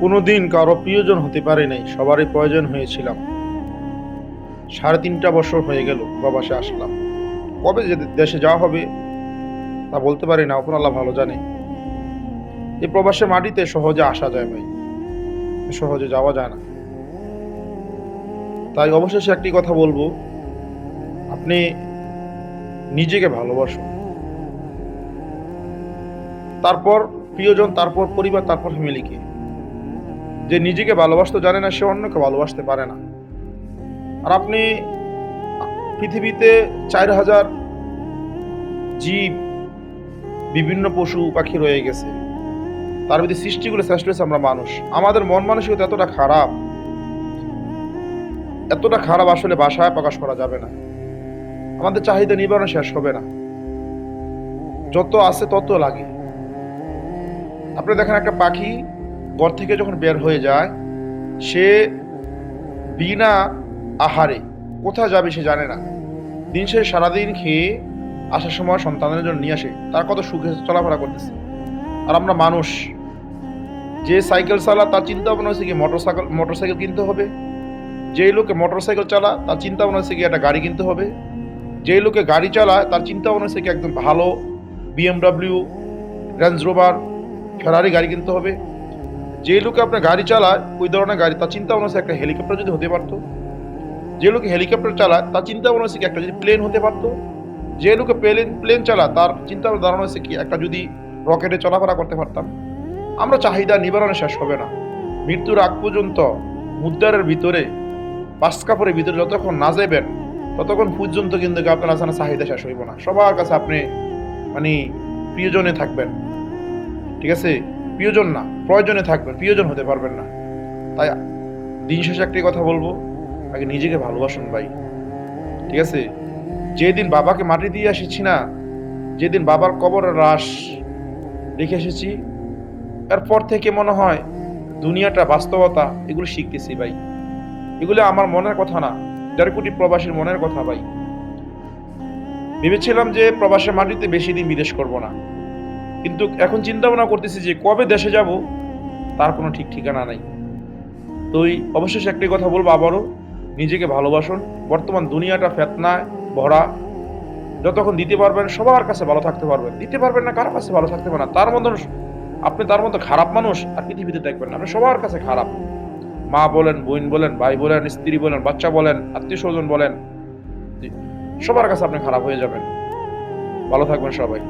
কোনোদিন কারো প্রিয়জন হতে পারি নাই, সবারই প্রয়োজন হয়েছিলাম। 3.5 বছর হয়ে গেল প্রবাসে আসলাম। কবে যে দেশে যাওয়া হবে তা বলতে পারি না, উপর আল্লাহ ভালো জানে। এই প্রবাসের মাটিতে সহজে আসা যায় ভাই, সহজে যাওয়া যায় না। তাই অবশেষে একটি কথা বলবো, আপনি নিজেকে ভালোবাসুন, তারপর প্রিয়জন, তারপর পরিবার, তারপর ফ্যামিলিকে। যে নিজেকে ভালোবাসতে জানে না সে অন্যকে ভালোবাসতে পারে না। আর আপনি পৃথিবীতে 4,000 জীব, বিভিন্ন পশু পাখি রয়ে গেছে, তার মধ্যে সৃষ্টিগুলো শ্রেষ্ঠ হয়েছে আমরা মানুষ। আমাদের মন মানসিকতা এতটা খারাপ আসলে ভাষায় প্রকাশ করা যাবে না। আমাদের চাহিদা নিবারণ শেষ হবে না, যত আছে তত লাগে। আপনি দেখেন একটা পাখি ঘর থেকে যখন বের হয়ে যায়, সে বিনা আহারে কোথায় যাবে সে জানে না। দিন শেষে সারাদিন খেয়ে আসার সময় সন্তানের জন্য নিয়ে আসে, তার কত সুখে চলাফেরা করতেছে। আর আমরা মানুষ, যে সাইকেল চালা তার চিন্তা ভাবনা হচ্ছে কি মোটরসাইকেল কিনতে হবে। যেই লোকে মোটরসাইকেল চালা তার চিন্তা ভাবনা হচ্ছে কি একটা গাড়ি কিনতে হবে। যেই লোকে গাড়ি চালায় তার চিন্তা ভাবনা হচ্ছে কি একদম ভালো BMW, রেঞ্জ রোভার, ফেরারি গাড়ি কিনতে হবে। যেই লোকে আপনার গাড়ি চালায় ওই ধরনের গাড়ি, তার চিন্তা ভাবনা হচ্ছে একটা হেলিকপ্টার যদি হতে পারতো। যে লোকে হেলিকপ্টার চালায় তার চিন্তা ভাবনা হচ্ছে কি একটা যদি প্লেন হতে পারতো। যে লোকে প্লেন চালায় তার চিন্তা ধারণা হচ্ছে কি একটা যদি রকেটে চলাফেরা করতে পারতাম। আমরা চাহিদা নিবারণে শেষ হবে না। মৃত্যুর আগ পর্যন্ত মুদ্রার ভিতরে, বাস কাপড়ের ভিতরে যতক্ষণ না যাবেন ততক্ষণ পর্যন্ত কিন্তু আপনার আসলে চাহিদা শেষ হইব না। সবার কাছে আপনি মানে প্রিয়জনে থাকবেন, ঠিক আছে? প্রিয়জন না, প্রয়োজনে থাকবেন, প্রিয়জন হতে পারবেন না। তাই দিন শেষে একটি কথা বলবো, আগে নিজেকে ভালোবাসুন ভাই, ঠিক আছে? যেদিন বাবাকে মাটি দিয়ে এসেছি না, যেদিন বাবার কবরের লাশ রেখে এসেছি, এরপর থেকে মনে হয় দুনিয়াটা বাস্তবতা এগুলো শিখতেছি ভাই। এগুলো আমার মনের কথা না, 1.5 কোটি প্রবাসীর মনের কথা ভাই। ভেবেছিলাম যে প্রবাসের মাটিতে বেশি দিন বিদেশ করব না, কিন্তু এখন চিন্তা ভাবনা করতেছি যে কবে দেশে যাব তার কোনো ঠিক ঠিকানা নাই। তো অবশেষে একটি কথা বলবো আবারও, নিজেকে ভালোবাসুন। বর্তমান দুনিয়াটা ফেতনায় ভরা। যতক্ষণ দিতে পারবেন সবার কাছে ভালো থাকতে পারবেন, দিতে পারবেন না কারো কাছে ভালো থাকতে পারবেন না। তার মতো খারাপ মানুষ আর পৃথিবীতে দেখবেন না। আপনি সবার কাছে খারাপ, মা বলেন, বোন বলেন, ভাই বলেন, স্ত্রী বলেন, বাচ্চা বলেন, আত্মীয় স্বজন বলেন, সবার কাছে আপনি খারাপ হয়ে যাবেন। ভালো থাকবেন সবাই।